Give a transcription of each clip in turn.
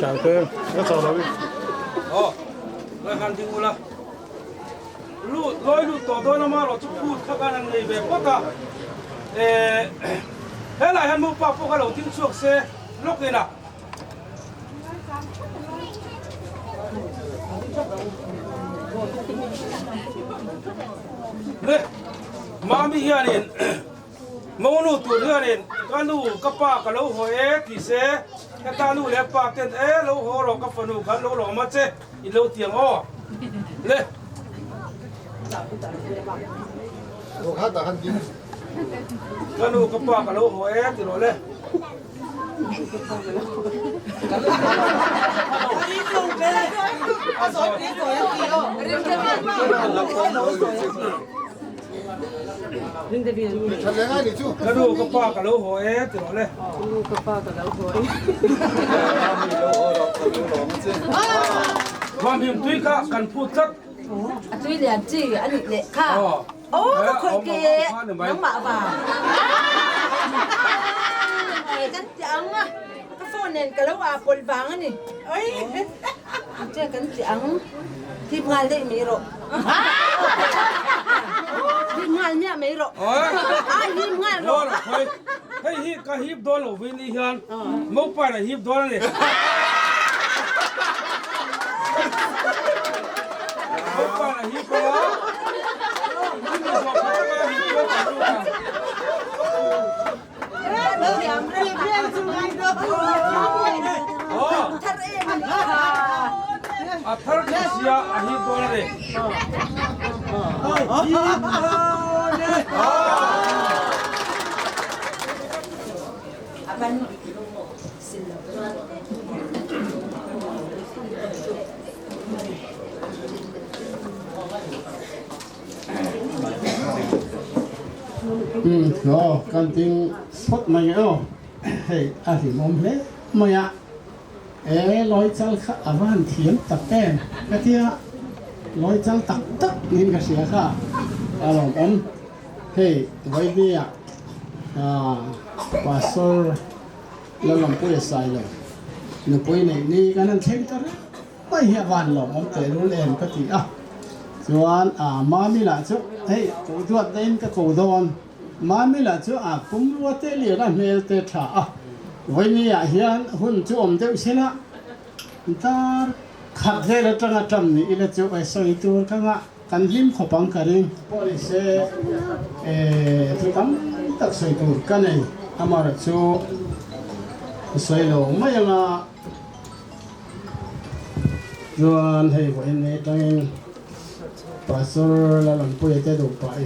Chào cơ, nó sao đâu đi? Lại hàng tiếng ula. Lối to tôi nó mà lo chụp phút các anh này về quá cả. Thế lại hắn mua bạc cái đầu tiên suốt xe lúc này nào. Nè, mà bây giờ này, mau nu tuổi giờ này, cái nu các bà cái lỗ hồi thì xe, cái ta nu lẽ bà tên lỗ hồi rồi các phần nu cái lỗ rồi mà chứ, lỗ tiền ho, nè. Đồ khác là ăn gì? Cái nu các bà cái lỗ hồi thì rồi nè. Thật là ngay đi chú. Cái nu các bà cái lỗ hồi thì rồi nè.ความพิมพ์ตุ้ยก็กันพูดสัก ตุ้ยเรียนจีอันนี้เละค่ะโอ้ก็เคยเกะน้องหมาบ่ากันจังอ่ะก็โฟนเนนกันแล้วว่าปนฟังอันนี้เอ้ยเจ้ากันจังทีมงานได้ไม่หรอกทีมงานเนี่ยไม่หรอกทีมงานหรอกเฮ้ยฮิก็ฮิบโดนหรอวินนี่ฮันมุกไปเลยฮิบโดนเลยมุกไปเลยฮิบโดนAtarkisiya ahi dolare. Aban Nó cần tiếng phốt mày không? Hey, thì mồm hết mày ạ. Lối chân khá van thiếm tập tên. Cái kia lối chân tập tất nên cái gì cả. Lòng ấm. Hey, vậy đi ạ. Và sơ là lòng bùi sai rồi. Nó bùi này đi cái năng thêm cho đó. Bây giờ van lòng ấm tế luôn lên cái gì à. Chuan mà mi là chứ. Hey, cổ chuột tên cái cổ đòn. Mà mi là chứ cũng mua tê liền là mê tê trả. Vậy ni hiện hun chú ông tiêu xin á, ta khát thế là trăng trầm ni, là chú ấy soi tu cái ngã, căn lim khó bằng cái ring, police, thứ tắm tất soi tu cái này, ama là chú soi lỗ mấy ngã, rồi hay vậy này trăng, pastor là làm bùi tê đồ phải,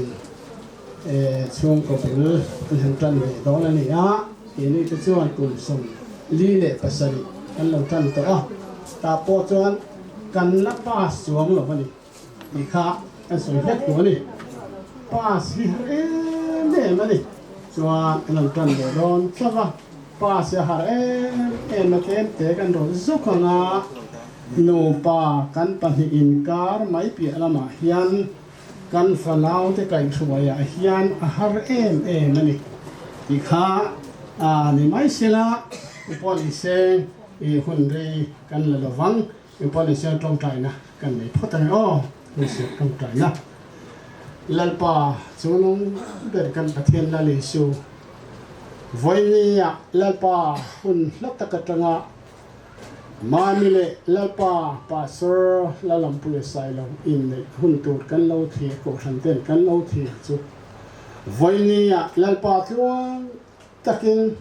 chung có phảiเป็นทางtrần về đó là này á. Ini tu cuan kumsum lile pasari kan lo tan to ta po cuan kan na pas suam lo mani ikha kan soi het ko ni pas hi ne mani cuan kan lo tan de don sawa pas ya har ma kem te kan ro zukanga no pa kan pa hi inkar mai pi lama hian kan fanau te kai thuaya hian har mani ikha ni mai sila police hun re kan la wang police trong trai na kan nei phota police trong trai na lalpa chunung ber kan pathian la le su voinia lalpa hun latakatanga mamile lalpa pasor lalam police long in hun tur kan lo thi ko santen kan lo thi chu voinia lalpa chuang takin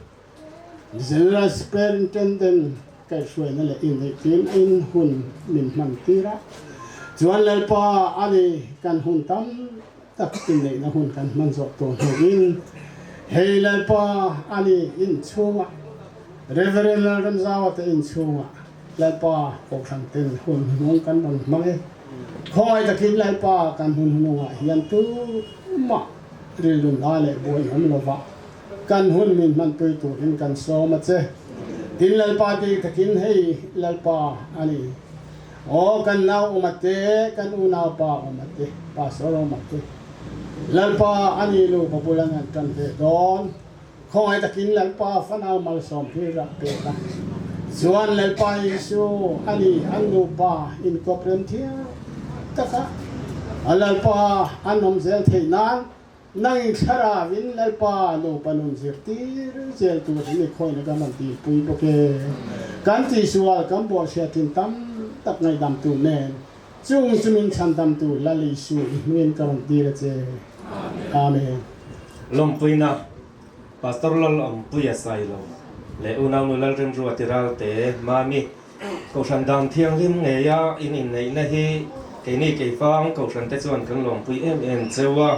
general superintendent kai suai na le in in hun min man tira chuan lalpa ani kan hun tam takin nei na hun kan man zo to in hei lalpa ani in chunga reverend ramzawa ta in chunga lalpa ko santen hun nong kan man mai khoi takin lalpa kan hun nonga hian tu ma rilun ale boy am lova กันหุ่นมินมันปุยตูหินกันโซมาเจดินลปาตีตะกินให้ลปาอันนี้โอ้กันนาวอุมัตเตกันอุนาวปาอุมัตเตปาสโรอุมัตเตลปาอันนี้ลูกพูลังกันกันเดอนคงให้ตะกินลปาฟันเอามาสอมพิรักเปตาส่วนลปายิสูอันนี้อันลูปาอินคอร์เปรนเทียตะคะลปาอันนมเซลเทนันนั่งชาราวินลปาลูปานุนเซฟตีเซลตัวนี้คอยนักมันตีปุยโอเคกันที่สวากันบอเชียตินตัมตักในดำตัวเนนจุงจุมินชันดำตัวลาลิสูเมียนกันตีละเจอาเมนลมปุยนะพาสตอร์ลลมปุยสายลมเลอุนานุลเรนรัวติราเตมามีกูฉันดังเทียงริมเงียอินในนะฮีเกนี่เกฟังกูฉันแต่ส่วนกันลมปุยเอ็นเจ้า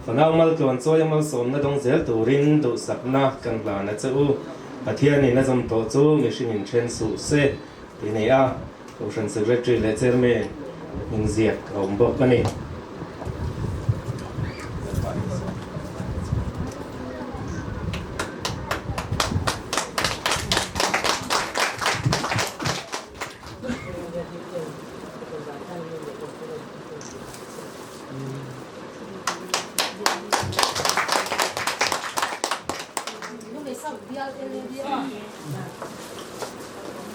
ฝันเอามาตัวโซยมาสมนะดงเซลตัวรินดูสักนักกันลานะเจ้าปะเทียนี่นะจำตัวจูมีชิมินเชนสุเซทีนี้กูฉันสึกเรจิเลเซอร์เมมิงเซียกลมบอกกันนี่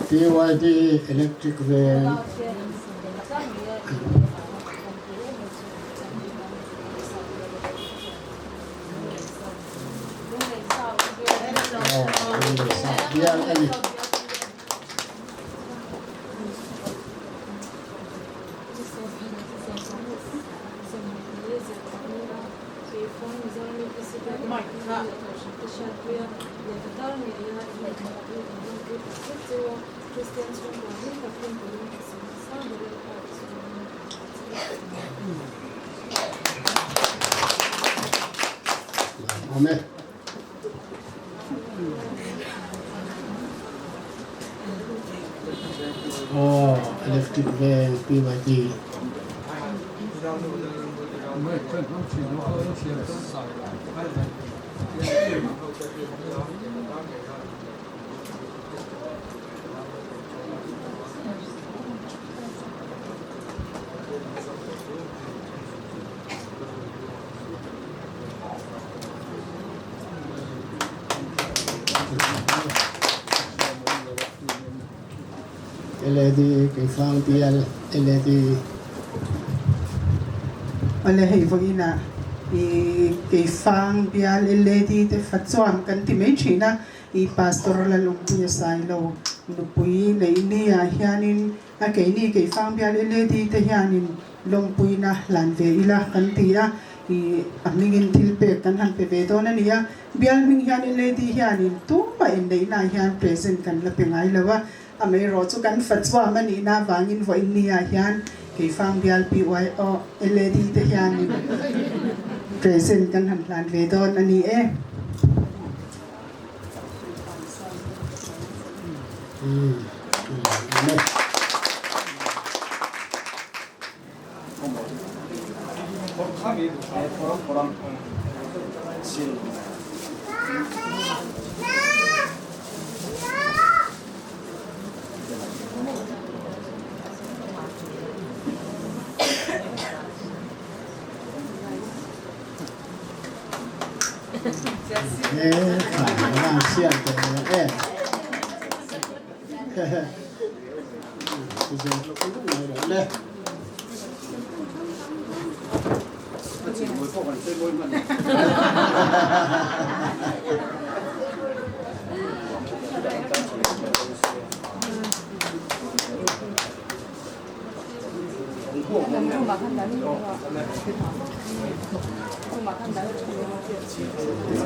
BYD electric van Amen. Oh, electric van, BYD. LED cái phang PL LED ale hei vogina I cái phang PL LED te phát chuan kan ti mai thina I pastor la lungpui sai lo lungpui nei ni a hianin a ke ni cái phang PL LED te hianin lungpui na lan ve ila kan ti a I amingin thilpe kan han pe ve don ania bial ming hianin LED hianin tu pa in nei na hian present kan la pe ngai lawa amei ro chu kan fatwa mani na wangin vo in nia hian ke fang bial PYO LED te hian present kan han plan ve don ani e Lang siang ke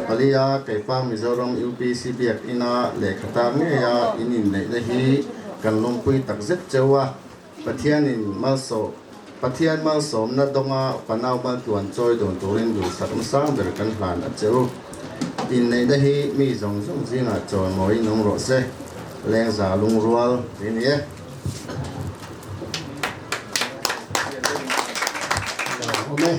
Palia kay fang Mizoram UPC biak ina le khata nge ya inin nei le hi kan longpui tak zet chewa pathianin malso pathian mal som na donga panaw mal tuan choi don turin du sakam sang ber kan hlan a cheu in nei le hi mi zong zong zinga chon moi nong ro se leng za lung rual ni e Amen.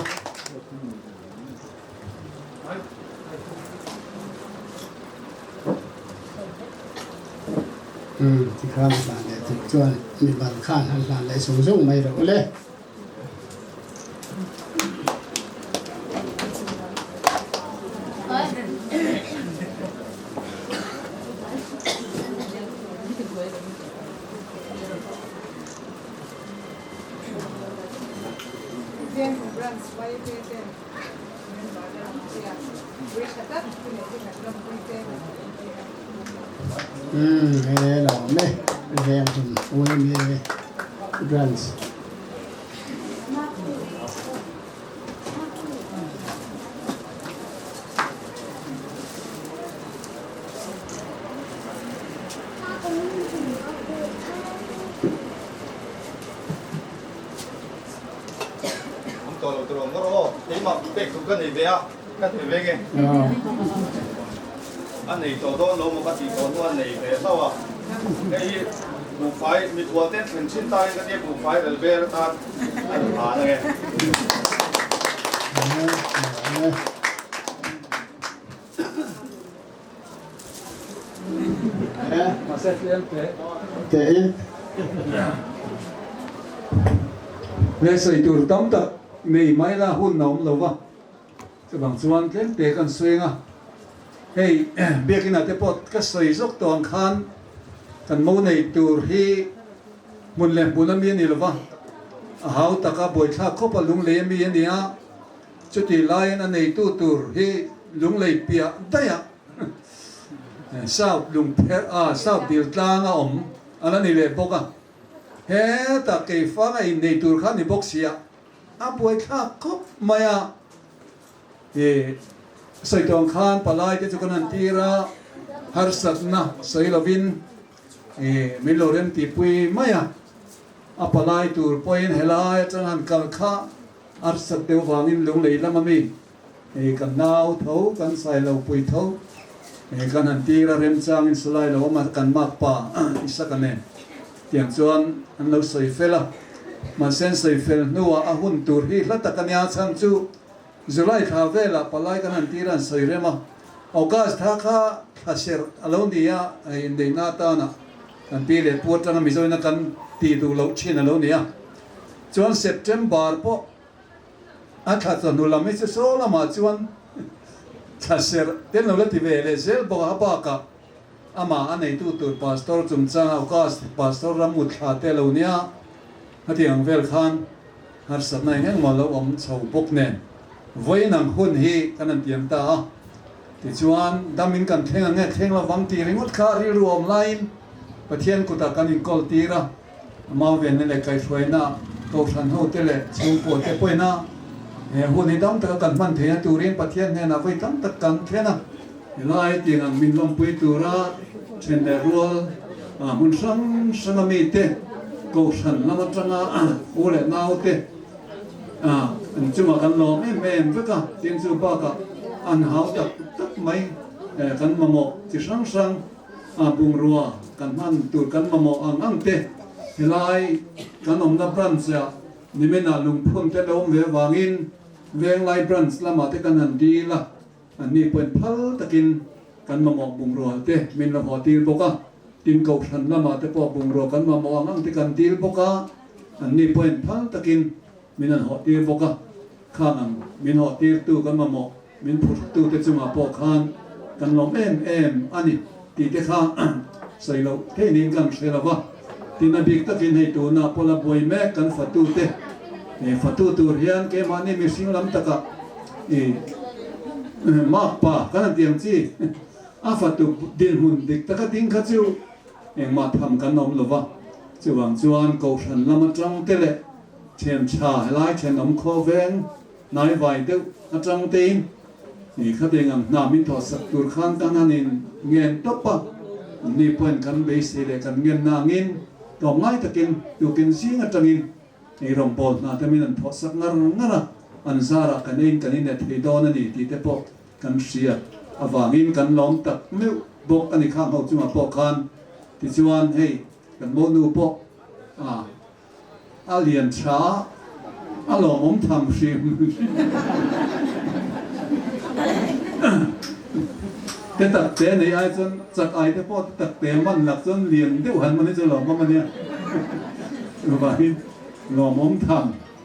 ที่ข้ามบ้านเนี่ยถึงจวนมีบ้านข้างหันบ้านเลยสูงไม่รู้เลยเฮ้ยเราไม่เรียนคุณโอ้ยมีกรันส์ตัวก็รู้ที่มาเป็กทุกคนในเบียร์ก็ถือเป็นไงอันนี้ตัวโน้มปฏิบัติวันนี้เดี๋ยวเท่าว่าไอ้บุฟไฟมีตัวเต้นเป็นชิ้นตายก็เรียกบุฟไฟเดลเบอร์ตาผ่านไงมาเสร็จเรียนเตะ เตะ เลยใส่ตัวตั้มตะไม่ไม่ละหุ่นน้องเราวะจะบางส่วนเล่นเตะกันสวยงะเฮ้ยเบียกินอาเตปอดก็ใส่ซกตัวอังคารกันมูในตัวที่มุนเล่นบุญมีนี่หรอวะหาวตะกับบ่อยข้าคบลุงเลี้ยมีนี่ฮะจุดที่ไล่นั่นในตัวที่ลุงเลยเปียได้อะสาวลุงเพสาวดิลตางอ่ะอันนั้นนี่เลยบอกอ่ะเฮ้ตะเกี่ยฟังไอ้ในตัวข้านี่บอกเสียบ่อยข้าคบมาอ่ะใส่ตัวข้านปลายที่จะกันตีระฮาร์สัตนะใส่ลวินมิโลเรนติปุยไม่อะปลายตัวปอยน์เฮลายจังหันกัลข้าฮาร์สัตเดียวฟังอินลุงเลยละมันมีกันนาวเท่ากันใส่เราปุยเท่ากันหันตีระเรมจังอินสไลเรามากันมากป่าอิสักเนี่ยเตียงจวนอันเราใส่เฟล่ะมาเส้นใส่เฟลนัวอาหุ่นตัวที่รัตกันยาชันจูจุลัยข้าเวลาปลายกันหันตีรันใส่เรมาโอกาสท่าข้าฮัเชอร์อารมณ์ดีอ่ะอินเดียนาตานะกันปีเล็ดปวดจังมิโซนักันตีดูเราชินอารมณ์ดีอ่ะจวนเซปเทมเบอร์พออาคาตันุลามิสโซลามาจวนฮัเชอร์เต็นเราเลติเวเลเซลบอกฮับากะอามาอันไหนตัวพาสตอร์จุ่มจังโอกาสพาสตอร์รามุดขาเตลเนียฮัที่อังเวลขันฮัสนัยแห่งมาเราชาวพกเนนไว้นังหุ่นฮีกันนั่นเตียงตาที่ชวนดามินกันเทงเงี้ยเทงละวังตีริมุดขาริรวมไลน์ประเทศกุตากันอินกอลตีระมาเวนนี่เลยไกลช่วยนะตัวฉันหูเตเลยชิวปวดเตป่วยนะหุ่นนี้ตั้งตะกันมันเทียนตูรินประเทศเนี่ยนะไว้ตั้งตะกันเทียนะไล่ตีนังมินลมปุยตูระเช่นเดรัวมุนสังสังมีเตกูฉันละมันจังโอเลนาวเตcuma kan lo mem veka tin chu ba ka an hau tak tak mai kan mamo chi sang sang bung ruwa kan man tur kan mamo ang te helai kan om na branch ya nimena lung phun te lom ve wangin veng lai branch lama te kan han di la ani pen phal takin kan mamo bung ruwa te min la ho tir boka tin ko than lama te po bung ruwa kan mamo ang te kan tir boka ani pen phal takin minan hot tir boka khanam min hot tir tu kan mamo min phut tu te chunga po khan kan lom em ani ti te kha sai lo the nin kan sela wa tin abik takin hei tu na pola boy me kan fatu te fatu tu rian ke mani mi sing lam taka ma pa kan tiang chi a fatu din hun dik taka ding kha chu ma tham kan nom lo wa chuang chuan ko than lam atang te le chen cha lai chen om kho veng nai vai de atang tin ni kha de ngam na min tho sak tur khan tan hanin ngen top pa ni pen kan be se le kan ngen na ngin to ngai takin tu kin sing atangin ni rom pol na ta min tho sak ngar ngara an zara kanin kanin ne thei don ani ti te po kan sia awangin kan lom tak me bok ani khang ho chuma po khan ti chuan hei kan mo nu po alien cha alo om tham sim แต่ตักเตะในไอ้จนจักไอ้แต่พอตักเตะมันหลักจนเลี้ยงเดี๋ยวหันมันจะหลอกมันเนี่ยรู้ป่ะนี่หลอกมท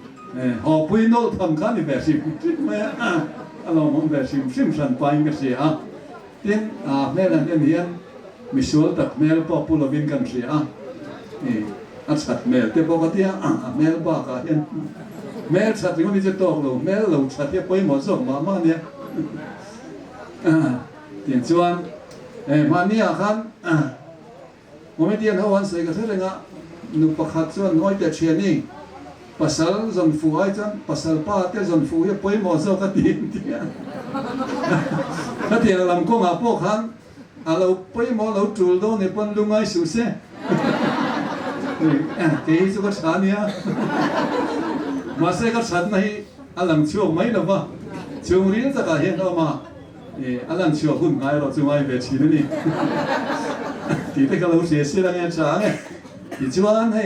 ำหอบพุ้ยโน้ตทำข้านี่แบบชิมไม่หลอกมแบบชิมสันไปกันเสียเตียนแม่นั่นเฮียนมิชวลตักแม่พ่อพูดวินกันเสียนี่อัศจรรย์แม่แต่ปกติแม่บ้ากันเฮียนแม่สัตว์ที่มันจะตกลงแม่เราสัตว์ที่ไปหมดส่งมาเนี่ยเตียนชวนมาเนี่ยครับผมไม่เตียนเขาวันใส่กระเทือนงะนุปขัดชวนน้อยแต่เชียนี่ภาษาจนฟูไอ้จันภาษาป้าแต่จนฟูยังไปหมดส่งกันเตียนถ้าเตียนลำก็มาพวกครับเราไปหมดเราจูดโดนในปนลุงไอ้สุเซ่เกี่ยสุขสันต์เนี่ยมาเสกสันต์ในอันหลังช่วงไม่หรอวะช่วงเรียนจะการเห็นออกมาอันหลังช่วงหุ่นไงเราจะไม่เวทีนี่ที่ที่เราเสียเสียงเงี้ยช้างที่ชวนให้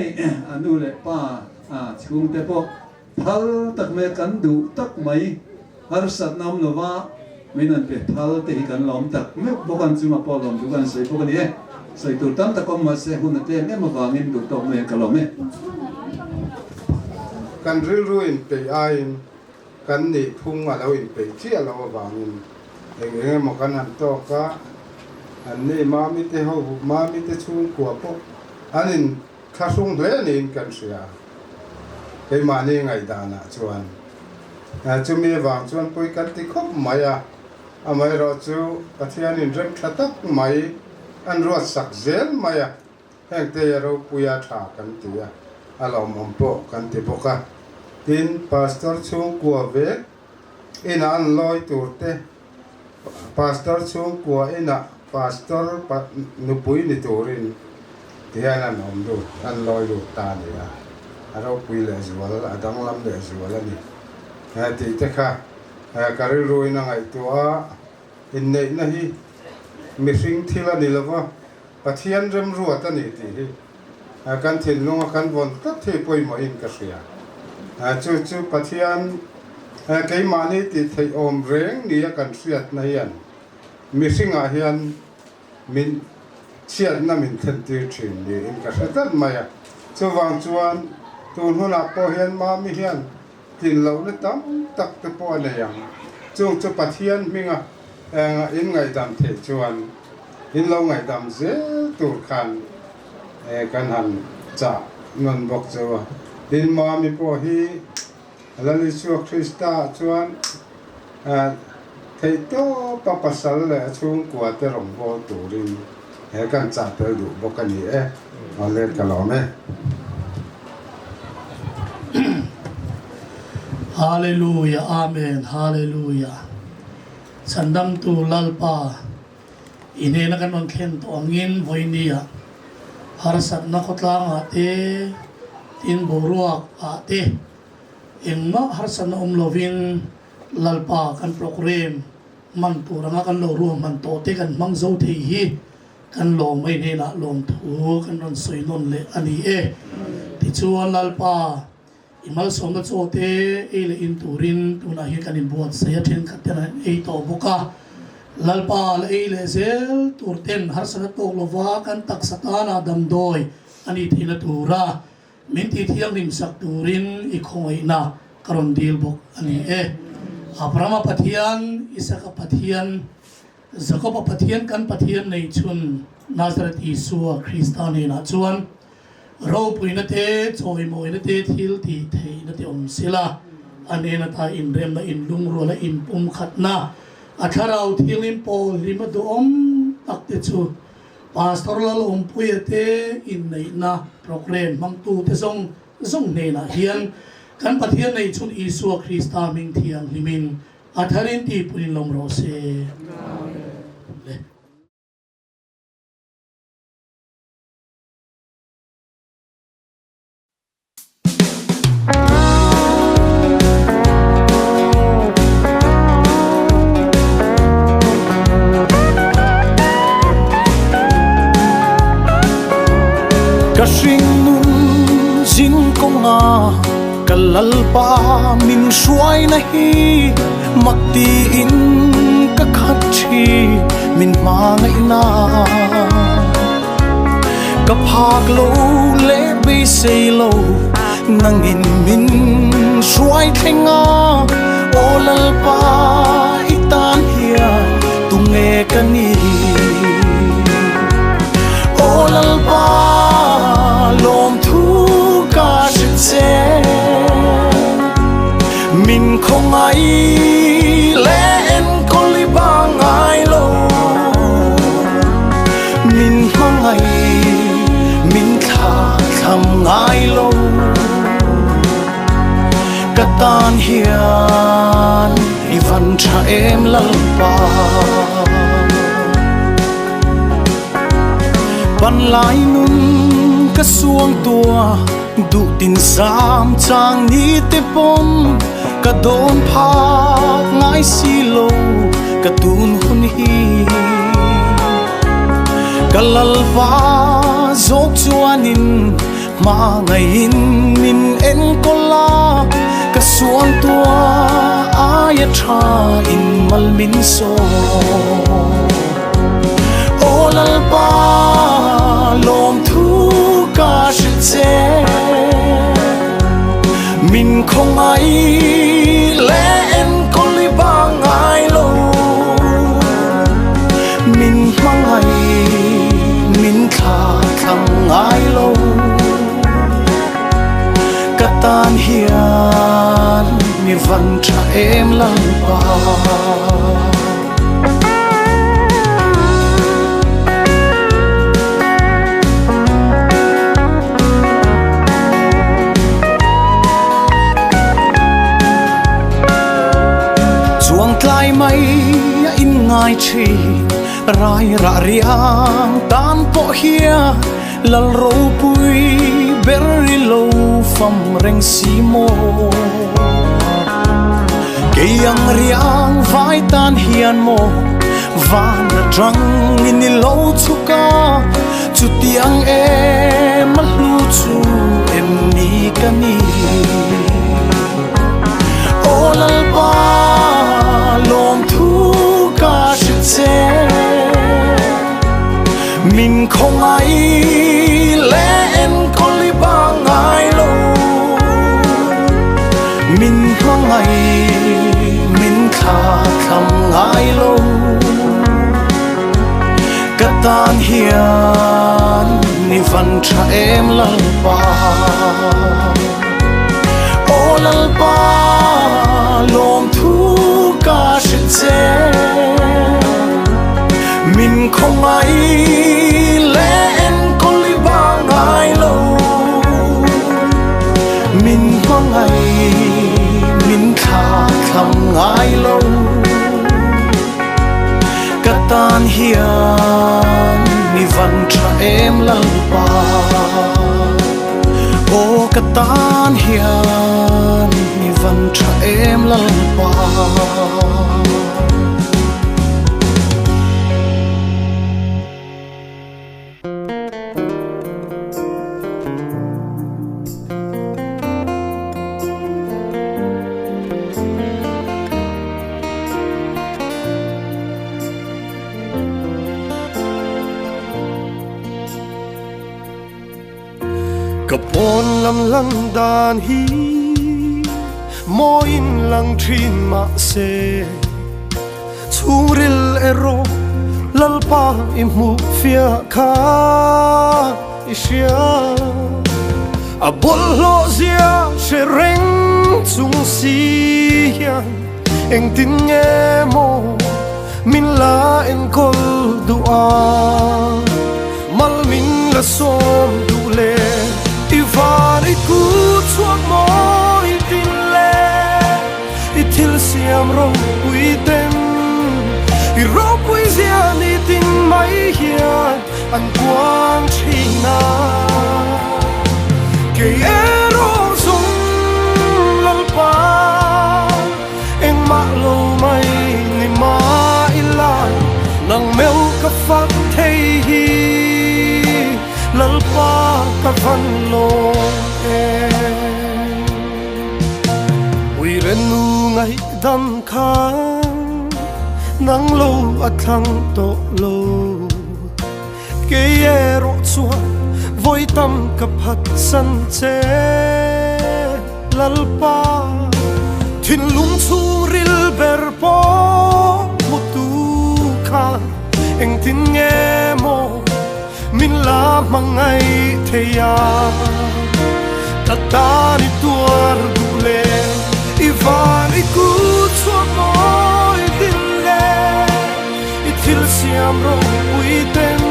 อันนู้นเลยป้าช่วงแต่พอพัลตักเมกันดูตักไม่ฮาร์สัตน้ำหรือว่าไม่นั่นเป็นพัลที่กันล้อมตักไม่พวกกันจุมาพอล้อมทุกกันใส่พวกกันเนี่ยใส่ตัวตั้งตะกอมมาเสียหุ่นเตี้ยเนี่ยมาวางเงินดูตกเมกันล้อมกันริ้วอินไปไอ้กันนี่พุ่งมาแล้วอินไปเที่ยวเราบางอินอย่างเงี้ยมันกันหันตัวก็อันนี้มามิเตเขามามิเตชุ่มกว่าพวกอันนี้ข้าสุ่งเล่นอินกันเสียไอ้มานี่ไงดานะชวนจะมีบางชวนไปกันที่คบไม่ไม่รอจูปัจจัยนี้เริ่มชัดตักไม่อันรวดสักเซนไม่แห่งเตยเราปุยาถากันตีเรามองโปกันที่พวกอินพาสตอร์ช่วงกัวเวกอินอันลอยตัวเตพาสตอร์ช่วงกัวอินพาสตอร์ปัดนุปุยนิตัวรินที่อันนั้นผมดูอันลอยดูตาเนี่ยเราปุยเลยสิวะละดังลำเลยสิวะละนี่ที่เจ้าค่ะการรู้ยังไงตัวอินเนี่ยนะฮีมิสิงที่ละนี่ละว่าปัจจัยเริ่มรู้ตั้งนี่ที่การถิ่นลงการวนก็ที่ป่วยหมออินกระเสียจู่ปัจจัยไก่มานี่ติดที่อมเร่งนี่กันเสียดในยันมิสิงอาเฮียนมินเสียดนั่นมินทันทีชินนี่อินกระเสียดมาจู่วางจวนตูนหัวหน้าพ่อเฮียนมาไม่เฮียนกินเหล้าเนี่ยตั้งตักตะปอยเลยยังจู่ปัจจัยมิงอินไงดำเทจวนอินเหล้าไงดำเสียตูดขันกันหันจะเงินบอกเจ้าดินมามีพอฮีแล้วลิชัวคริสต์ชวนเทโต้ปะปัสสาวะช่วงกว่าจะหลงโบตูรินกันจัดไปดูบอกกันนี่มาเล่นกันหรอไหมฮาเลลูยาอาเมนฮาเลลูยาสันดัมตูลัลปาอินเนนักันวันเข็นตัวงินไว้นี่ฮาร์สัตนักตลางอาเตทินบุรุษอาเตเอ็งมาฮาร์สัตนลวินลัลปากันโปรแกรมมันตัวรังกันโลรวมมันโตเตกันมังโซเทียกันโลไม่เนนะลมถูกันนนสวยนนเลอันนี้ที่ชวนลัลปาอิมัลสมบัติโซเตเลอินตูรินตุนาฮิกันอินบวชเสียทิ้งกันเตนันโตบุกะลัลปาเลเซลตูร์เทนฮาร์สัตโตโลวากันตักสตานาดัมโดยอันนี้ที่นัตูระมินที่เที่ยงริมสักตูรินอีกคนอีน่ะคารอนดีลบุกอันนี้อาพระมาปะเทียนอิสกปะเทียนจะก็ปะเทียนกันปะเทียนในชุนนาซาเรตอิสุคริสต์นี่นะชวนเราปุยนัเตจอยมวยนัเตทิลตีเทนัเตอมศิลาอันนี้นัตาอินเรมและอินลุงรัวและอินปุ่มขัดนาอัชราอุทิลิมโปลิมดูอมตักเตจูพาสตอร์ลลอมปุยเตอินในนาโปรแกรมมังตูเตซงเนนะเฮียนกันปะเทียนในชุนอิสุคริสต์มิงเทียงลิมินอัฐรินตีปุริลมโรเซกระชิงนุ่นจิงกงอากัลลัลปามินช่วยนะฮีมักตีอินกะขัดชี min ma ngai na ka phak lo le be sei lo nang in min suai thenga olal pa itan hia tu nghe kani olal pa lom thu ka se min không ai lên con li bang ai lo min mang ai min tha kham ai lo katan hian i van tha em lal pa ban lai nun ka suang tua du tin sam chang ni te pom ka don pha ngai si lo ka tun hun hi ka lal va zok chuanin ma ngai in min en ko la ka suang tua aya tha in mal min so olal pa lom thu ka se min không ai lên con li bang ai lo min mang ai min kha kham ai lo katan hian mi van tha em lang pa lại mây in ngai chi rai ra riang tan po hia lal ro pui berri lo fam reng si mo ke yang riang vai tan hian mo van drang in lo chuka chu tiang e malu chu em ni kani olal pa lom thu ka se min không ai lên con li bang ai lo min mang ai min kha kham ai lo katan hian ni van tha em lal pa olal pa lom thu ka se min không ai lên con li bang ai lo min mang ai min kha kham ai lo katan hian ni van tha em lal pa o katan hian ni van tha em lal pa kapon lam lang dan hi mo in lang thin ma se churil ero lalpa imu fia kha isia abol lo zia shereng chung si hian eng tin nge mo min la en kol dua mal min la som du le ivan iku chuak mo itin le itil siam rong uiten i ro pui zia ni tin mai hian an quang thina ke ero sung lalpa eng ma lo mai ni ma ilan nang meu ka fak thei hi lalpa ka van lo ui ren nu ngai dam kha nang lo at thang to lo ke ero chuan voi tam ka phat san che lalpa thin lung chu ril ber po mutu kha eng tin nge mo min la mangai theya ta ni tuar dule ivan iku chua moi dille i thil siam ro ui ten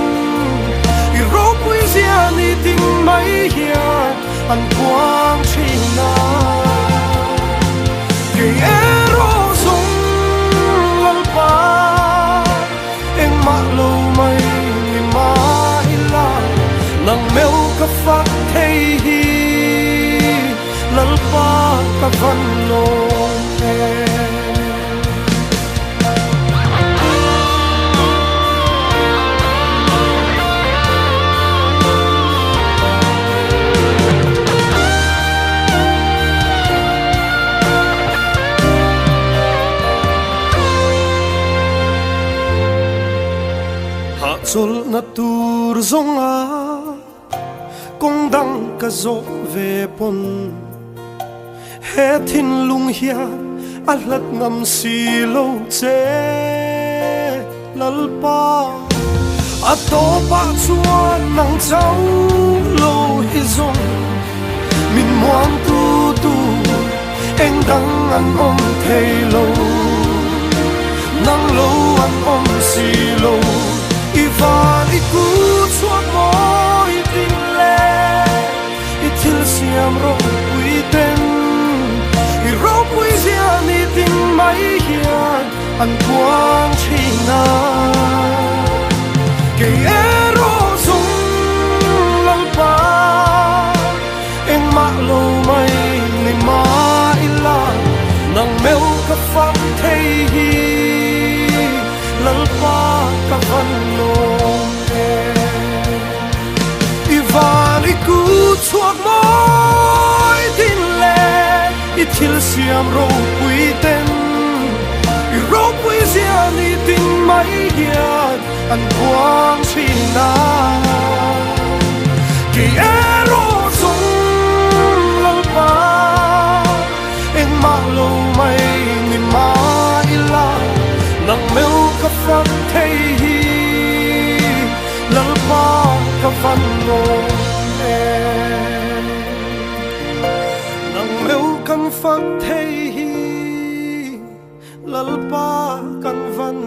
i ro pui zia ni ting mai hia an quang china ke ero sung lalpa eng ma lo mai ni ma ila nang meu ka fak thei hi lalpa ka van lo ha chul na tur zonga kong dang ka zo ve pon he thin lung hian a hlat ngam si lo che lalpa a to pa chuan nang chau lo hi zong min muam tu tu eng dang an om thei lo nang lo an om si lo i van i ku chuan moi tin le i thil siam ro ui ten i ro pui zia ni ting mai hian an quang china ke ero sung lalpa eng ma lo mai ni ma ila nang meu ka fam thei hi lalpa ka van lo i van i ku chuak moi tin le i thil siam ro pui ten i ro pui zia ni ting mai hian an quang china ke ero sung lalpa eng ma lo mai ni ma ila nang meu ka fam thei hi lalpa ka van lo nang meu kan fam thei hi lalpa kan van